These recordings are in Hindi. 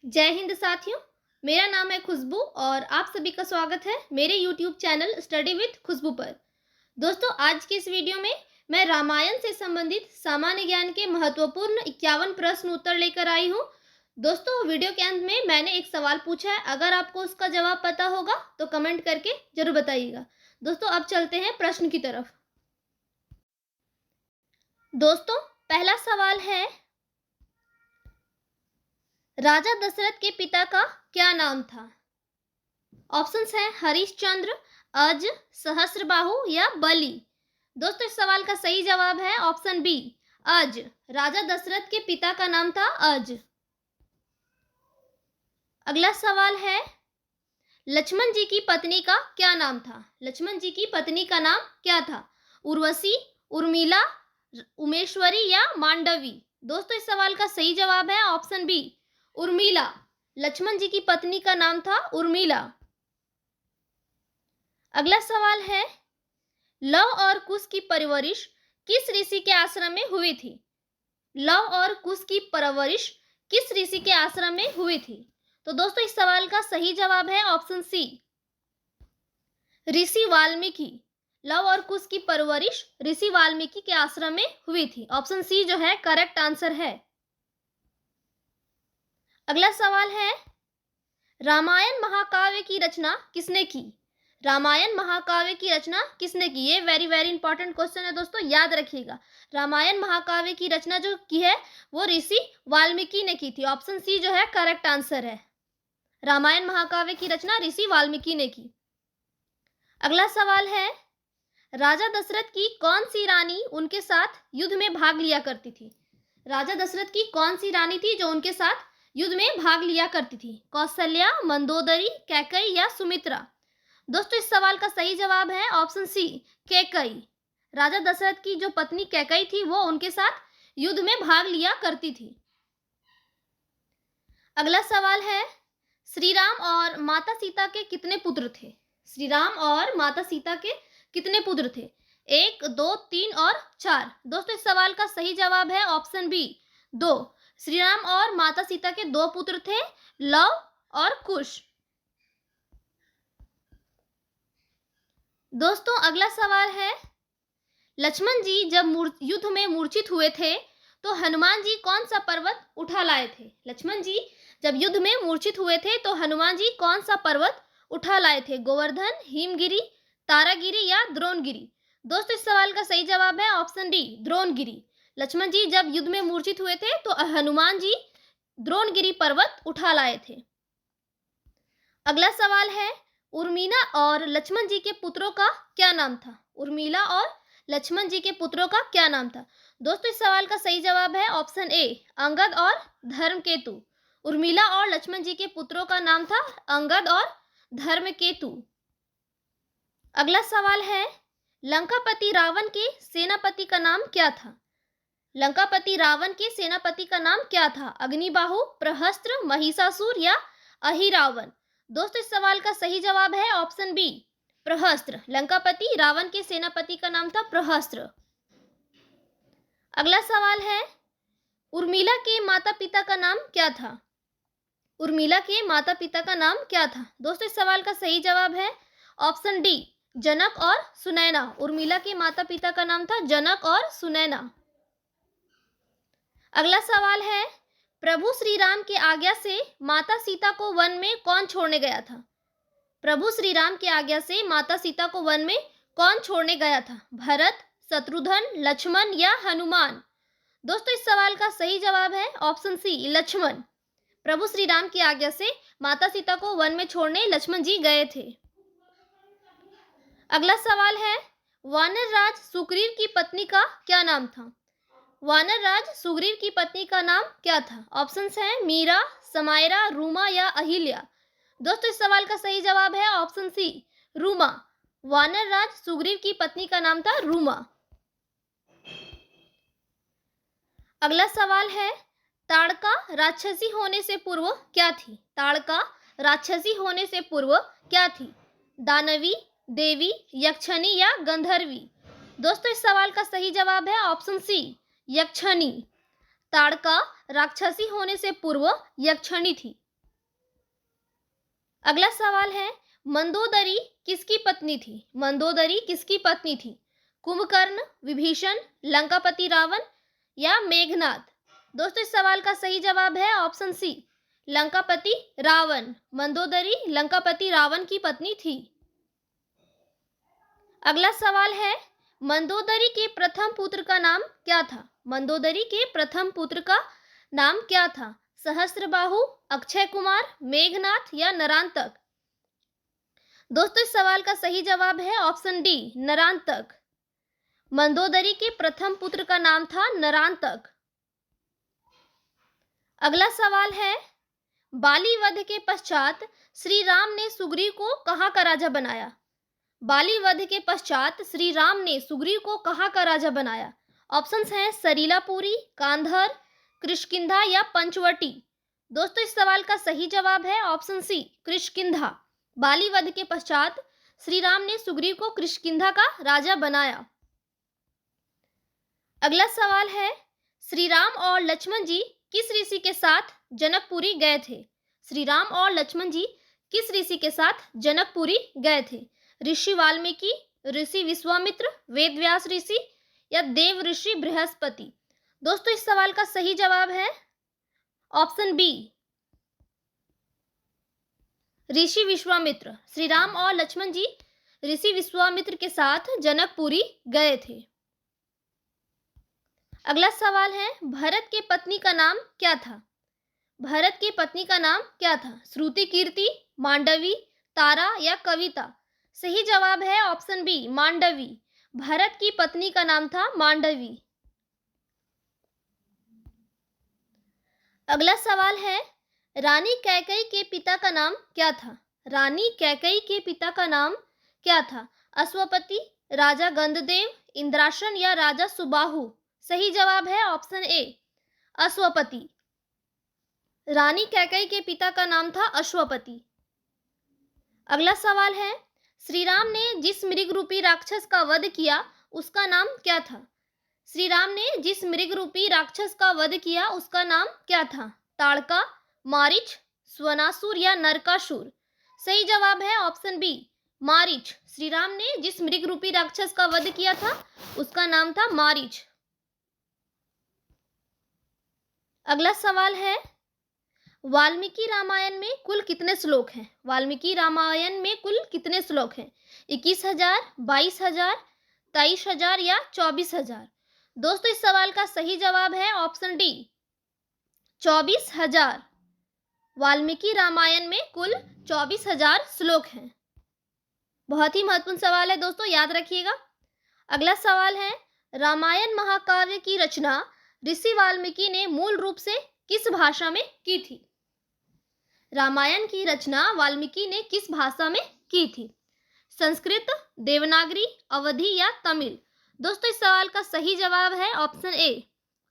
जय हिंद साथियों। मेरा नाम है खुशबू और आप सभी का स्वागत है मेरे YouTube चैनल स्टडी विद खुशबू पर। दोस्तों, आज की इस वीडियो में मैं रामायण से संबंधित सामान्य ज्ञान के महत्वपूर्ण 51 प्रश्न उत्तर लेकर आई हूँ। दोस्तों, वीडियो के अंत में मैंने एक सवाल पूछा है, अगर आपको उसका जवाब पता होगा तो कमेंट करके जरूर बताइएगा। दोस्तों, अब चलते हैं प्रश्न की तरफ। दोस्तों, पहला सवाल है, राजा दशरथ के पिता का क्या नाम था? ऑप्शंस है हरिश्चंद्र, अज, सहस्त्रबाहु या बलि। दोस्तों, इस सवाल का सही जवाब है ऑप्शन बी, अज। राजा दशरथ के पिता का नाम था अज। अगला सवाल है, लक्ष्मण जी की पत्नी का क्या नाम था? लक्ष्मण जी की पत्नी का नाम क्या था? उर्वशी, उर्मिला, उमेश्वरी या मांडवी। दोस्तों, इस सवाल का सही जवाब है ऑप्शन बी, उर्मिला। लक्ष्मण जी की पत्नी का नाम था उर्मिला। अगला सवाल है, लव और कुश की परवरिश किस ऋषि के आश्रम में हुई थी? लव और कुश की परवरिश किस ऋषि के आश्रम में हुई थी? तो दोस्तों, इस सवाल का सही जवाब है ऑप्शन सी, ऋषि वाल्मीकि। लव और कुश की परवरिश ऋषि वाल्मीकि के आश्रम में हुई थी। ऑप्शन सी जो है करेक्ट आंसर है। अगला सवाल है, रामायण महाकाव्य की रचना किसने की? रामायण महाकाव्य की रचना किसने की? ये वेरी वेरी इंपॉर्टेंट क्वेश्चन है दोस्तों, याद रखिएगा। रामायण महाकाव्य की रचना जो की है वो ऋषि वाल्मीकि ने की थी। ऑप्शन सी जो है करेक्ट आंसर है। रामायण महाकाव्य की रचना ऋषि वाल्मीकि ने की। अगला सवाल है, राजा दशरथ की कौन सी रानी उनके साथ युद्ध में भाग लिया करती थी? राजा दशरथ की कौन सी रानी थी जो उनके साथ युद्ध में भाग लिया करती थी? कौशल्या, मंदोदरी, कैकेयी या सुमित्रा। दोस्तों, इस सवाल का सही जवाब है ऑप्शन सी, कैकेयी। राजा दशरथ की जो पत्नी कैकेयी थी वो उनके साथ युद्ध में भाग लिया करती थी। अगला सवाल है, श्री राम और माता सीता के कितने पुत्र थे? श्री राम और माता सीता के कितने पुत्र थे? 1, 2, 3 और 4। दोस्तों, इस सवाल का सही जवाब है ऑप्शन बी, 2। श्री राम और माता सीता के 2 पुत्र थे, लव और कुश। दोस्तों, अगला सवाल है, लक्ष्मण जी जब युद्ध में मूर्छित हुए थे तो हनुमान जी कौन सा पर्वत उठा लाए थे? लक्ष्मण जी जब युद्ध में मूर्छित हुए थे तो हनुमान जी कौन सा पर्वत उठा लाए थे? गोवर्धन, हिमगिरी, तारागिरी या द्रोणगिरी। दोस्तों, इस सवाल का सही जवाब है ऑप्शन डी, द्रोणगिरी। लक्ष्मण जी जब युद्ध में मूर्छित हुए थे तो हनुमान जी द्रोणगिरी पर्वत उठा लाए थे। अगला सवाल है, उर्मिला और लक्ष्मण जी के पुत्रों का क्या नाम था? उर्मिला और लक्ष्मण जी के पुत्रों का क्या नाम था? दोस्तों, इस सवाल का सही जवाब है ऑप्शन ए, अंगद और धर्मकेतु। उर्मिला और लक्ष्मण जी के पुत्रों का नाम था अंगद और धर्मकेतु। अगला सवाल है, लंकापति रावण के सेनापति का नाम क्या था? लंकापति रावण के सेनापति का नाम क्या था? अग्निबाहु, प्रहस्त्र, महिषासुर या अहिरावण। दोस्तों, इस सवाल का सही जवाब है ऑप्शन बी, प्रहस्त्र। लंकापति रावण के सेनापति का नाम था प्रहस्त्र। अगला सवाल है, उर्मिला के माता पिता का नाम क्या था? उर्मिला के माता पिता का नाम क्या था? दोस्तों, इस सवाल का सही जवाब है ऑप्शन डी, जनक और सुनैना। उर्मिला के माता पिता का नाम था जनक और सुनैना। अगला सवाल है, प्रभु श्री राम की आज्ञा से माता सीता को वन में कौन छोड़ने गया था? प्रभु श्री राम की आज्ञा से माता सीता को वन में कौन छोड़ने गया था? भरत, शत्रुघ्न, लक्ष्मण या हनुमान। दोस्तों, इस सवाल का सही जवाब है ऑप्शन सी, लक्ष्मण। प्रभु श्री राम की आज्ञा से माता सीता को वन में छोड़ने लक्ष्मण जी गए थे। अगला सवाल है, वानर राज सुग्रीव की पत्नी का क्या नाम था? वानर राज सुग्रीव की पत्नी का नाम क्या था? ऑप्शंस हैं मीरा, समायरा, रूमा या अहिल्या। दोस्तों, इस सवाल का सही जवाब है ऑप्शन सी, रूमा। वानर राज सुग्रीव की पत्नी का नाम था रूमा। अगला सवाल है, ताड़का राक्षसी होने से पूर्व क्या थी? ताड़का राक्षसी होने से पूर्व क्या थी? दानवी, देवी, यक्षिणी या गंधर्वी। दोस्तों, इस सवाल का सही जवाब है ऑप्शन सी, यक्षिणी। ताड़का राक्षसी होने से पूर्व यक्षिणी थी। अगला सवाल है, मंदोदरी किसकी पत्नी थी? मंदोदरी किसकी पत्नी थी? कुंभकर्ण, विभीषण, लंकापति रावण या मेघनाद? दोस्तों इस सवाल का सही जवाब है ऑप्शन सी, लंकापति रावण। मंदोदरी लंकापति रावण की पत्नी थी। अगला सवाल है, मंदोदरी के प्रथम पुत्र का नाम क्या था? मंदोदरी के प्रथम पुत्र का नाम क्या था? सहस्त्रबाहु, अक्षय कुमार, मेघनाथ या नरांतक? दोस्तों इस सवाल का सही जवाब है ऑप्शन डी, नरांतक। मंदोदरी के प्रथम पुत्र का नाम था नरांतक। अगला सवाल है, बाली वध के पश्चात श्री राम ने सुग्रीव को कहाँ का राजा बनाया? बाली वध के पश्चात श्री राम ने सुग्रीव को कहाँ का राजा बनाया? ऑप्शंस हैं सरीलापुरी, कांधर, किष्किंधा या पंचवटी? दोस्तों इस सवाल का सही जवाब है ऑप्शन सी, किष्किंधा। बाली वध के पश्चात श्री राम ने सुग्रीव को किष्किंधा का राजा बनाया। अगला सवाल है, श्री राम और लक्ष्मण जी किस ऋषि के साथ जनकपुरी गए थे? श्री राम और लक्ष्मण जी किस ऋषि के साथ जनकपुरी गए थे? ऋषि वाल्मीकि, ऋषि विश्वामित्र, वेदव्यास ऋषि या देव ऋषि बृहस्पति? दोस्तों इस सवाल का सही जवाब है ऑप्शन बी, ऋषि विश्वामित्र। श्री राम और लक्ष्मण जी ऋषि विश्वामित्र के साथ जनकपुरी गए थे। अगला सवाल है, भरत के पत्नी का नाम क्या था? भरत की पत्नी का नाम क्या था? श्रुति कीर्ति, मांडवी, तारा या कविता? सही जवाब है ऑप्शन बी, मांडवी। भरत की पत्नी का नाम था मांडवी। अगला सवाल है, रानी कैकेयी के पिता का नाम क्या था? रानी कैकेयी के पिता का नाम क्या था? अश्वपति, राजा गंधदेव, इंद्रासन या राजा सुबाहु? सही जवाब है ऑप्शन ए, अश्वपति। रानी कैकेयी के पिता का नाम था अश्वपति। अगला सवाल है, श्री राम ने जिस मृग रूपी राक्षस का वध किया उसका नाम क्या था? श्री राम ने जिस मृग रूपी राक्षस का वध किया उसका नाम क्या था? ताड़का, मारीच, स्वनासुर या नरकासुर? सही जवाब है ऑप्शन बी, मारीच। श्री राम ने जिस मृग रूपी राक्षस का वध किया था उसका नाम था मारीच। अगला सवाल है, वाल्मीकि रामायण में कुल कितने श्लोक हैं? वाल्मीकि रामायण में कुल कितने श्लोक हैं? 21,000, 22,000, 23,000 या 24,000? दोस्तों इस सवाल का सही जवाब है ऑप्शन डी, 24,000। वाल्मीकि रामायण में कुल 24,000 श्लोक हैं। बहुत ही महत्वपूर्ण सवाल है दोस्तों, याद रखिएगा। अगला सवाल है, रामायण महाकाव्य की रचना ऋषि वाल्मीकि ने मूल रूप से किस भाषा में की थी? रामायण की रचना वाल्मीकि ने किस भाषा में की थी? संस्कृत, देवनागरी, अवधी या तमिल? दोस्तों इस सवाल का सही जवाब है ऑप्शन ए,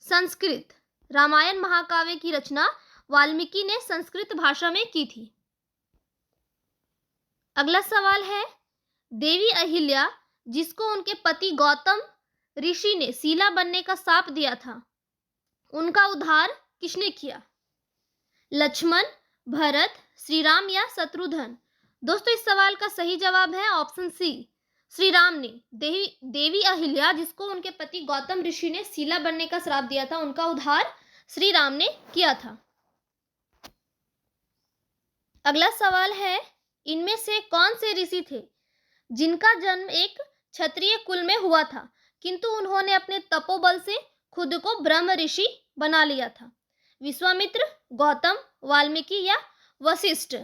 संस्कृत। रामायण महाकाव्य की रचना वाल्मीकि ने संस्कृत भाषा में की थी। अगला सवाल है, देवी अहिल्या जिसको उनके पति गौतम ऋषि ने शीला बनने का शाप दिया था, उनका उद्धार किसने किया? लक्ष्मण, भरत, श्री राम या शत्रुघ्न? दोस्तों इस सवाल का सही जवाब है ऑप्शन सी, श्री राम ने। देवी अहिल्या जिसको उनके पति गौतम ऋषि ने शीला बनने का श्राप दिया था, उनका उद्धार श्री राम ने किया था। अगला सवाल है, इनमें से कौन से ऋषि थे जिनका जन्म एक क्षत्रिय कुल में हुआ था किंतु उन्होंने अपने तपोबल से खुद को ब्रह्म ऋषि बना लिया था? विश्वामित्र, गौतम, वाल्मीकि या वशिष्ठ?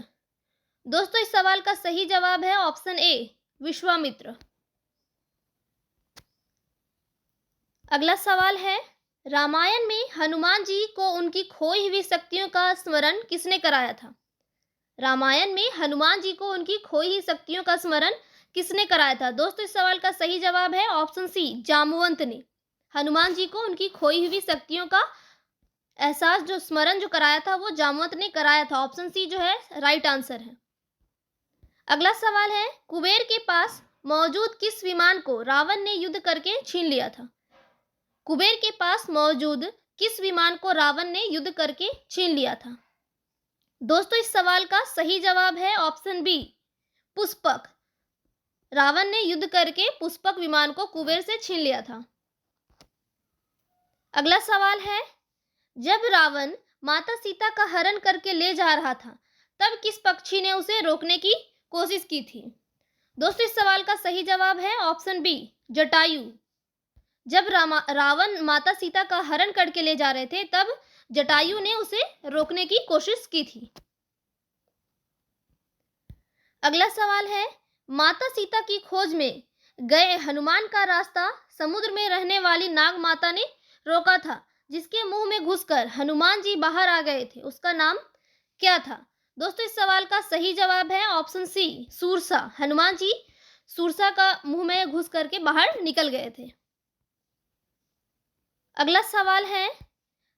दोस्तों इस सवाल का सही जवाब है ऑप्शन ए, विश्वामित्र। अगला सवाल है, रामायण में हनुमान जी को उनकी खोई हुई शक्तियों का स्मरण किसने कराया था? रामायण में हनुमान जी को उनकी खोई हुई शक्तियों का स्मरण किसने कराया था? दोस्तों इस सवाल का सही जवाब है ऑप्शन सी, जामवंत ने। हनुमान जी को उनकी खोई हुई शक्तियों का एहसास जो स्मरण जो कराया था वो जामवंत ने कराया था। ऑप्शन सी जो है राइट आंसर है। अगला सवाल है, कुबेर के पास मौजूद किस विमान को रावण ने युद्ध करके छीन लिया था? कुबेर के पास मौजूद किस विमान को रावण ने युद्ध करके छीन लिया था? दोस्तों इस सवाल का सही जवाब है ऑप्शन बी, पुष्पक। रावण ने युद्ध करके पुष्पक विमान को कुबेर से छीन लिया था। अगला सवाल है, जब रावण माता सीता का हरण करके ले जा रहा था तब किस पक्षी ने उसे रोकने की कोशिश की थी? दोस्तों इस सवाल का सही जवाब है ऑप्शन बी, जटायु। जब रावण माता सीता का हरण करके ले जा रहे थे तब जटायु ने उसे रोकने की कोशिश की थी। अगला सवाल है, माता सीता की खोज में गए हनुमान का रास्ता समुद्र में रहने वाली नाग माता ने रोका था, जिसके मुंह में घुसकर हनुमान जी बाहर आ गए थे, उसका नाम क्या था? दोस्तों इस सवाल का सही जवाब है ऑप्शन सी, सूरसा। हनुमान जी सूरसा का मुंह में घुस करके बाहर निकल गए थे। अगला सवाल है,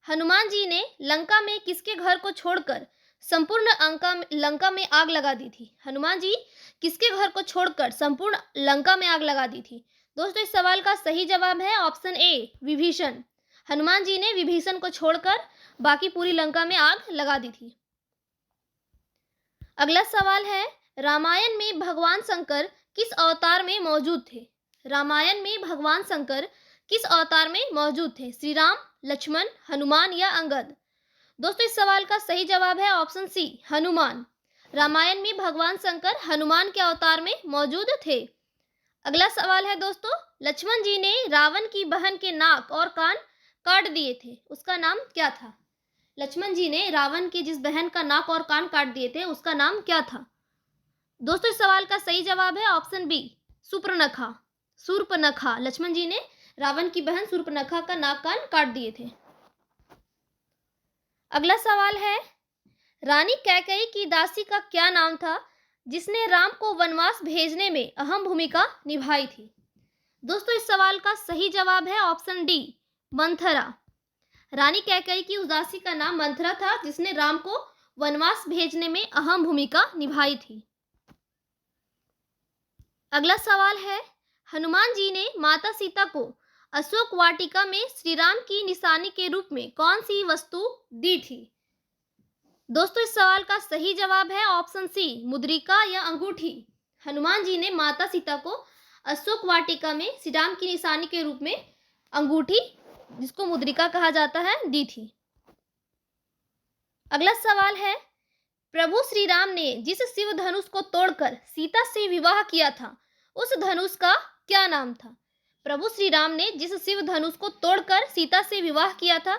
हनुमान जी ने लंका में किसके घर को छोड़कर संपूर्ण लंका में आग लगा दी थी? हनुमान जी किसके घर को छोड़कर संपूर्ण लंका में आग लगा दी थी? दोस्तों इस सवाल का सही जवाब है ऑप्शन ए, विभीषण। हनुमान जी ने विभीषण को छोड़कर बाकी पूरी लंका में आग लगा दी थी। अगला सवाल है, रामायण में भगवान शंकर किस अवतार में मौजूद थे? रामायण में भगवान शंकर किस अवतार में मौजूद थे? श्री राम, लक्ष्मण, हनुमान या अंगद? दोस्तों इस सवाल का सही जवाब है ऑप्शन सी, हनुमान। रामायण में भगवान शंकर हनुमान के अवतार में मौजूद थे। अगला सवाल है दोस्तों, लक्ष्मण जी ने रावण की बहन के नाक और कान काट दिए थे, उसका नाम क्या था? लक्ष्मण जी ने रावण की जिस बहन का नाक और कान काट दिए थे उसका नाम क्या था? दोस्तों इस सवाल का सही जवाब है ऑप्शन बी, सुपर्णखा। शूर्पणखा। लक्ष्मण जी ने रावण की बहन शूर्पणखा का नाक कान काट दिए थे। अगला सवाल है, रानी कैकेयी की दासी का क्या नाम था जिसने राम को वनवास भेजने में अहम भूमिका निभाई थी? दोस्तों इस सवाल का सही जवाब है ऑप्शन डी, मंथरा। रानी कैकेयी की उस दासी का नाम मंथरा था जिसने राम को वनवास भेजने में अहम भूमिका निभाई थी। अगला सवाल है, हनुमान जी ने माता सीता को अशोक वाटिका में श्री राम की निशानी के रूप में कौन सी वस्तु दी थी? दोस्तों इस सवाल का सही जवाब है ऑप्शन सी, मुद्रिका या अंगूठी। हनुमान जी ने माता सीता को अशोक वाटिका में श्री राम की निशानी के रूप में अंगूठी, जिसको मुद्रिका कहा जाता है, दी थी। अगला सवाल है, प्रभु श्री राम ने जिस शिव धनुष को तोड़कर सीता से विवाह किया था उस धनुष का क्या नाम था? प्रभु श्री राम ने जिस शिव धनुष को तोड़कर सीता से विवाह किया था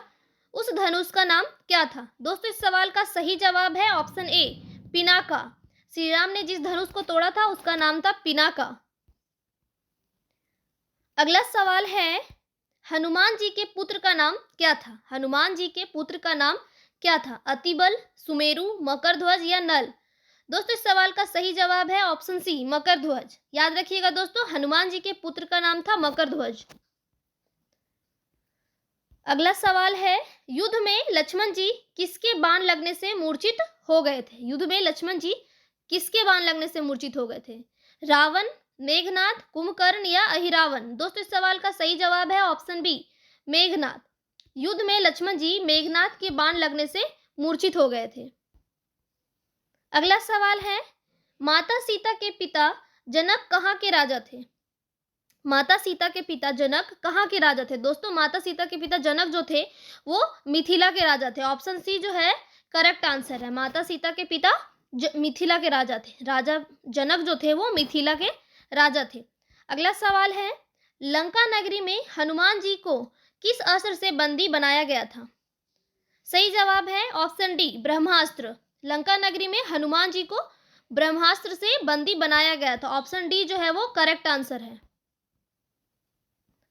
उस धनुष का नाम क्या था? दोस्तों इस सवाल का सही जवाब है ऑप्शन ए, पिनाका। श्री राम ने जिस धनुष को तोड़ा था उसका नाम था पिनाका। अगला सवाल है, हनुमान जी के पुत्र का नाम क्या था? हनुमान जी के पुत्र का नाम क्या था? अतिबल, सुमेरु, मकरध्वज या नल? दोस्तों इस सवाल का सही जवाब है ऑप्शन सी, मकरध्वज। याद रखिएगा दोस्तों, हनुमान जी के पुत्र का नाम था मकरध्वज। अगला सवाल है, युद्ध में लक्ष्मण जी किसके बाण लगने से मूर्छित हो गए थे? युद्ध में लक्ष्मण जी किसके बाण लगने से मूर्छित हो गए थे? रावण, मेघनाद, कुंभकर्ण या अहिरावण? दोस्तों इस सवाल का सही जवाब है ऑप्शन बी, मेघनाद। युद्ध में लक्ष्मण जी मेघनाद के बाण लगने से मूर्छित हो गए थे। अगला सवाल है, माता सीता के पिता जनक कहाँ के राजा थे? माता सीता के पिता जनक कहाँ के राजा थे? दोस्तों माता सीता के पिता जनक जो थे वो मिथिला के राजा थे। ऑप्शन सी जो है करेक्ट आंसर है। माता सीता के पिता मिथिला के राजा थे। राजा जनक जो थे वो मिथिला के राजा थे। अगला सवाल है, लंका नगरी में हनुमान जी को किस अस्त्र से बंदी बनाया गया था? सही जवाब है ऑप्शन डी, ब्रह्मास्त्र। लंका नगरी में हनुमान जी को ब्रह्मास्त्र से बंदी बनाया गया था। ऑप्शन डी जो है वो करेक्ट आंसर है।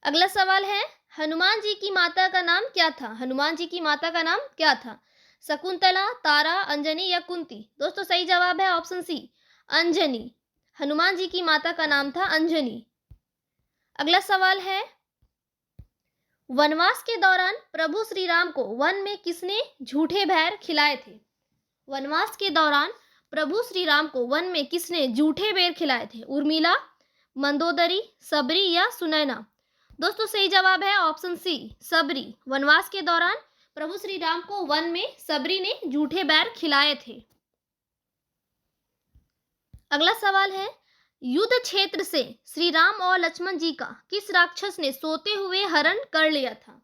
अगला सवाल है, हनुमान जी की माता का नाम क्या था? हनुमान जी की माता का नाम क्या था? शकुंतला, तारा, अंजनी या कुंती? दोस्तों सही जवाब है ऑप्शन सी, अंजनी। हनुमान जी की माता का नाम था अंजनी। अगला सवाल है, वनवास के दौरान प्रभु श्री राम को वन में किसने झूठे बैर खिलाए थे? वनवास के दौरान प्रभु श्री राम को वन में किसने झूठे बैर खिलाए थे? उर्मिला, मंदोदरी, सबरी या सुनैना? दोस्तों सही जवाब है ऑप्शन सी, सबरी। वनवास के दौरान प्रभु श्री राम को वन में सबरी ने जूठे बैर खिलाए थे। अगला सवाल है, युद्ध क्षेत्र से श्री राम और लक्ष्मण जी का किस राक्षस ने सोते हुए हरण कर लिया था?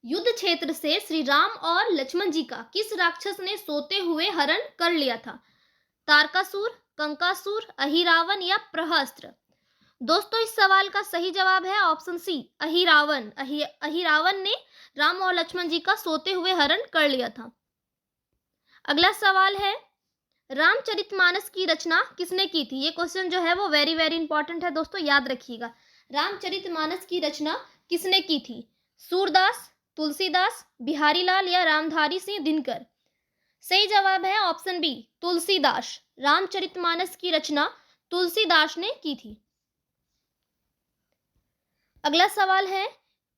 युद्ध क्षेत्र से श्री राम और लक्ष्मण जी का किस राक्षस ने सोते हुए हरण कर लिया था? तारकासुर, कंकासुर, अहिरावण या प्रहस्त्र? दोस्तों इस सवाल का सही जवाब है ऑप्शन सी, अहिरावण। अहिरावण ने राम और लक्ष्मण जी का सोते हुए हरण कर लिया था। अगला सवाल है, रामचरितमानस की रचना किसने की थी? ये क्वेश्चन जो है वो वेरी वेरी इंपॉर्टेंट है दोस्तों, याद रखिएगा। रामचरितमानस की रचना किसने की थी? सूरदास, तुलसीदास, बिहारी लाल या रामधारी सिंह दिनकर? सही जवाब है ऑप्शन बी, तुलसीदास। रामचरितमानस की रचना तुलसीदास ने की थी। अगला सवाल है,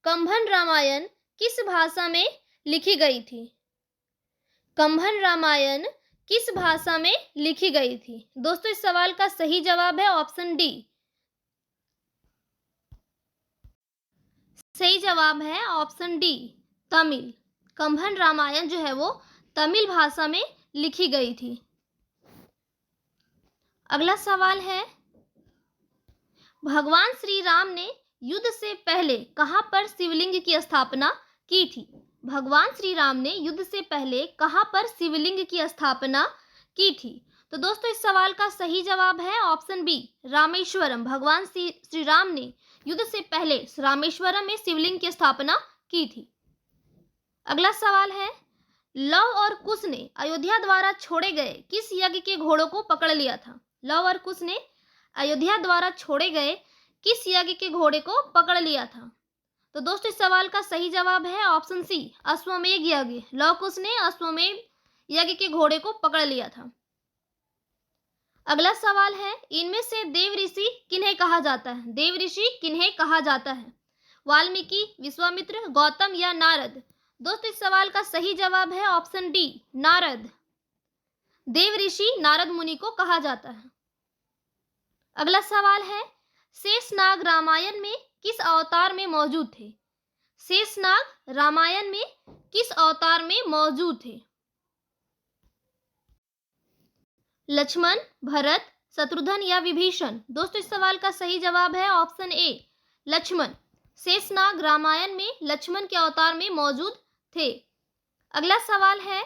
कंभन रामायण किस भाषा में लिखी गई थी? कंभन रामायण किस भाषा में लिखी गई थी? दोस्तों इस सवाल का सही जवाब है ऑप्शन डी, सही जवाब है ऑप्शन डी, तमिल। कंभन रामायण जो है वो तमिल भाषा में लिखी गई थी। अगला सवाल है, भगवान श्री राम ने युद्ध से पहले कहां पर शिवलिंग की स्थापना की थी? भगवान श्री राम ने युद्ध से पहले कहां पर शिवलिंग की स्थापना की थी? तो दोस्तों इस सवाल का सही जवाब है ऑप्शन बी, रामेश्वरम। भगवान श्री राम ने युद्ध से पहले रामेश्वरम में शिवलिंग की स्थापना की थी। अगला सवाल है, लव और कुश ने अयोध्या द्वारा छोड़े गए किस यज्ञ के घोड़ों को पकड़ लिया था? लव और कुश ने अयोध्या द्वारा छोड़े गए किस यज्ञ के घोड़े को पकड़ लिया था? तो दोस्तों इस सवाल का सही जवाब है ऑप्शन सी, अश्वमेध यज्ञ। लव कुश ने अश्वमेध यज्ञ के घोड़े को पकड़ लिया था। अगला सवाल है, इनमें से देव ऋषि किन्हें कहा जाता है? देव ऋषि किन्हें कहा जाता है? वाल्मीकि, विश्वामित्र, गौतम या नारद? दोस्तों इस सवाल का सही जवाब है ऑप्शन डी, नारद। देव ऋषि नारद मुनि को कहा जाता है। अगला सवाल है, शेषनाग रामायण में किस अवतार में मौजूद थे? शेषनाग रामायण में किस अवतार में मौजूद थे? लक्ष्मण, भरत, शत्रुघ्न या विभीषण? दोस्तों इस सवाल का सही जवाब है ऑप्शन ए, लक्ष्मण। शेषनाग रामायण में लक्ष्मण के अवतार में मौजूद थे। अगला सवाल है,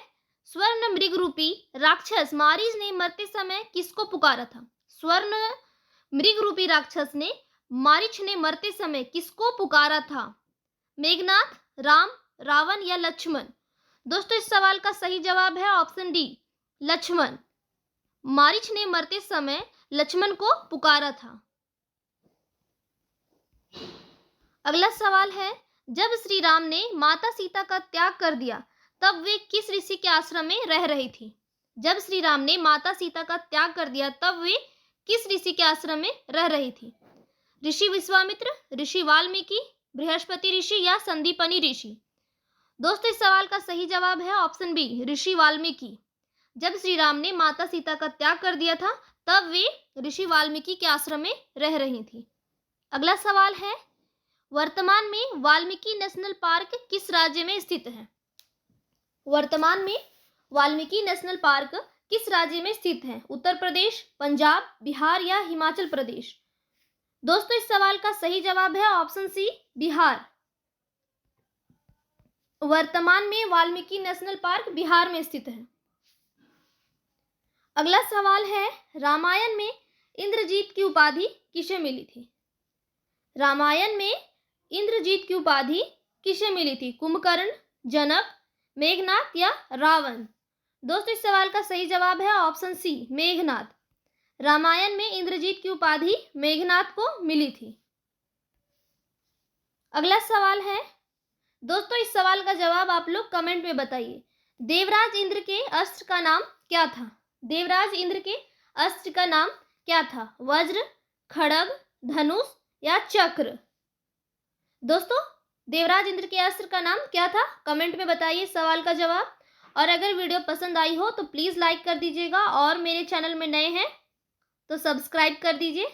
स्वर्ण मृग रूपी राक्षस मारीच ने मरते समय किसको पुकारा था? स्वर्ण मृग रूपी राक्षस ने मारीच ने मरते समय किसको पुकारा था? मेघनाथ, राम, रावण या लक्ष्मण? दोस्तों इस सवाल का सही जवाब है ऑप्शन डी, लक्ष्मण। मारीच ने मरते समय लक्ष्मण को पुकारा था। अगला सवाल है, जब श्री राम ने माता सीता का त्याग कर दिया तब वे किस ऋषि के आश्रम में रह रही थी? जब श्री राम ने माता सीता का त्याग कर दिया तब वे किस ऋषि के आश्रम में रह रही थी? ऋषि विश्वामित्र, ऋषि वाल्मीकि, बृहस्पति ऋषि या संदीपनी ऋषि? दोस्तों इस सवाल का सही जवाब है ऑप्शन बी, ऋषि वाल्मीकि। जब श्री राम ने माता सीता का त्याग कर दिया था तब वे ऋषि वाल्मीकि के आश्रम में रह रही थी। अगला सवाल है, वर्तमान में वाल्मीकि नेशनल पार्क किस राज्य में स्थित है? वर्तमान में वाल्मीकि नेशनल पार्क किस राज्य में स्थित है? उत्तर प्रदेश, पंजाब, बिहार या हिमाचल प्रदेश? दोस्तों इस सवाल का सही जवाब है ऑप्शन सी, बिहार। वर्तमान में वाल्मीकि नेशनल पार्क बिहार में स्थित है। अगला सवाल है, रामायण में इंद्रजीत की उपाधि किसे मिली थी? रामायण में इंद्रजीत की उपाधि किसे मिली थी? कुंभकर्ण, जनक, मेघनाथ या रावण? दोस्तों इस सवाल का सही जवाब है ऑप्शन सी, मेघनाथ। रामायण में इंद्रजीत की उपाधि मेघनाथ को मिली थी। अगला सवाल है, दोस्तों इस सवाल का जवाब आप लोग कमेंट में बताइए। देवराज इंद्र के अस्त्र का नाम क्या था? देवराज इंद्र के अस्त्र का नाम क्या था? वज्र, खड्ग, धनुष या चक्र? दोस्तों देवराज इंद्र के अस्त्र का नाम क्या था? कमेंट में बताइए सवाल का जवाब। और अगर वीडियो पसंद आई हो तो प्लीज़ लाइक कर दीजिएगा और मेरे चैनल में नए हैं तो सब्सक्राइब कर दीजिए।